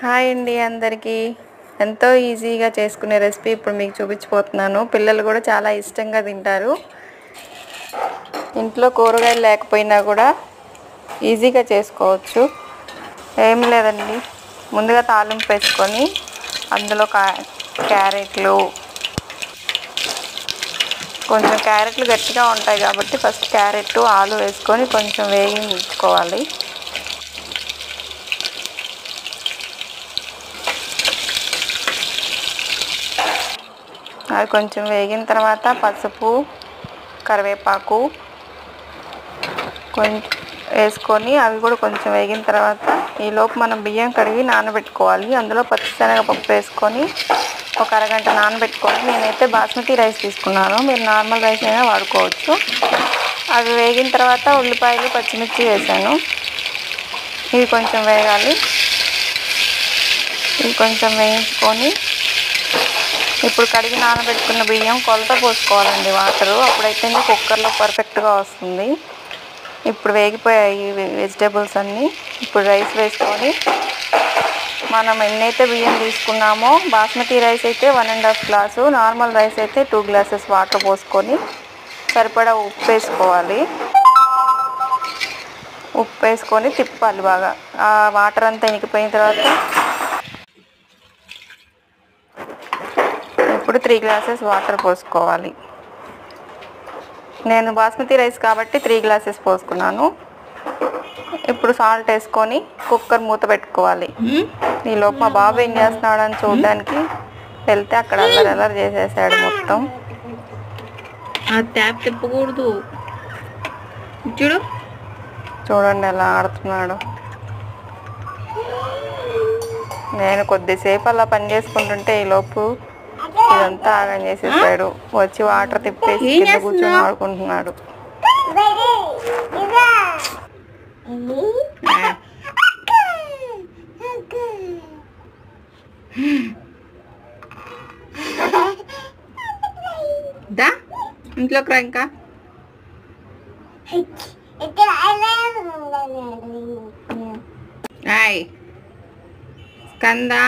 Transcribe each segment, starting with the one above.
Hi అండి అందరికీ. ఎంతో ఈజీగా చేసుకునే రెసిపీ ఇప్పుడు మీకు చూపించబోతున్నాను. పిల్లలు కూడా చాలా ఇష్టంగా తింటారు. ఇంట్లో కూరగాయలు లేకపోయినా కూడా ఈజీగా చేసుకోవచ్చు. ఏం లేదండి, ముందుగా తాలింపు వేసుకొని అందులో క్యారెట్లు, కొంచెం క్యారెట్లు గట్టిగా ఉంటాయి కాబట్టి ఫస్ట్ క్యారెట్ ఆలు వేసుకొని కొంచెం వేయించుకోవాలి. అది కొంచెం వేగిన తర్వాత పసుపు, కరివేపాకు కొంచెం వేసుకొని అవి కూడా కొంచెం వేగిన తర్వాత ఈలోపు మనం బియ్యం కడిగి నానబెట్టుకోవాలి. అందులో పచ్చిశనగపప్పు వేసుకొని ఒక అరగంట నానబెట్టుకొని, నేనైతే బాస్మతి రైస్ తీసుకున్నాను, మీరు నార్మల్ రైస్ అయినా వాడుకోవచ్చు. అవి వేగిన తర్వాత ఉల్లిపాయలు, పచ్చిమిర్చి వేసాను. ఇవి కొంచెం వేగాలి. ఇవి కొంచెం వేయించుకొని ఇప్పుడు కడిగి నానబెట్టుకున్న బియ్యం కొలత పోసుకోవాలండి వాటరు, అప్పుడైతేనే కుక్కర్లో పర్ఫెక్ట్గా వస్తుంది. ఇప్పుడు వేగిపోయాయి వెజిటేబుల్స్ అన్నీ. ఇప్పుడు రైస్ వేసుకొని మనం ఎన్నైతే బియ్యం తీసుకున్నామో, బాస్మతి రైస్ అయితే 1.5 గ్లాసు, నార్మల్ రైస్ అయితే 2 గ్లాసెస్ వాటర్ పోసుకొని సరిపడా ఉప్పు వేసుకోవాలి. ఉప్పు వేసుకొని తిప్పాలి బాగా. ఆ వాటర్ అంతా ఇంకిపోయిన తర్వాత ఇప్పుడు 3 గ్లాసెస్ వాటర్ పోసుకోవాలి. నేను బాస్మతి రైస్ కాబట్టి 3 గ్లాసెస్ పోసుకున్నాను. ఇప్పుడు సాల్ట్ వేసుకొని కుక్కర్ మూత పెట్టుకోవాలి. ఈలోపు మా బాబు ఏం చేస్తున్నాడని చూడడానికి వెళ్తే అక్కడ అల్లరి చేసేసాడు మొత్తం. ట్యాప్ తిప్పకూడదు, చూడండి ఎలా ఆడుతున్నాడు. నేను కొద్దిసేపు అలా పని చేసుకుంటుంటే ఈలోపు ఇదంతా ఆగం చేసేసాడు. వచ్చి వాటర్ తిప్పేసి కింద కూర్చొని ఆడుకుంటున్నాడు. దా ఇంట్లోకి రా. ఇంకా స్కందా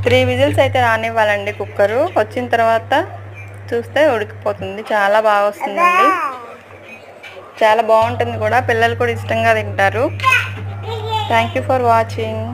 3 విజిల్స్ అయితే రానివ్వాలండి కుక్కరు. వచ్చిన తర్వాత చూస్తే ఉడికిపోతుంది. చాలా బాగా వస్తుందండి, చాలా బాగుంటుంది కూడా. పిల్లలు కూడా ఇష్టంగా తింటారు. Thank you for watching.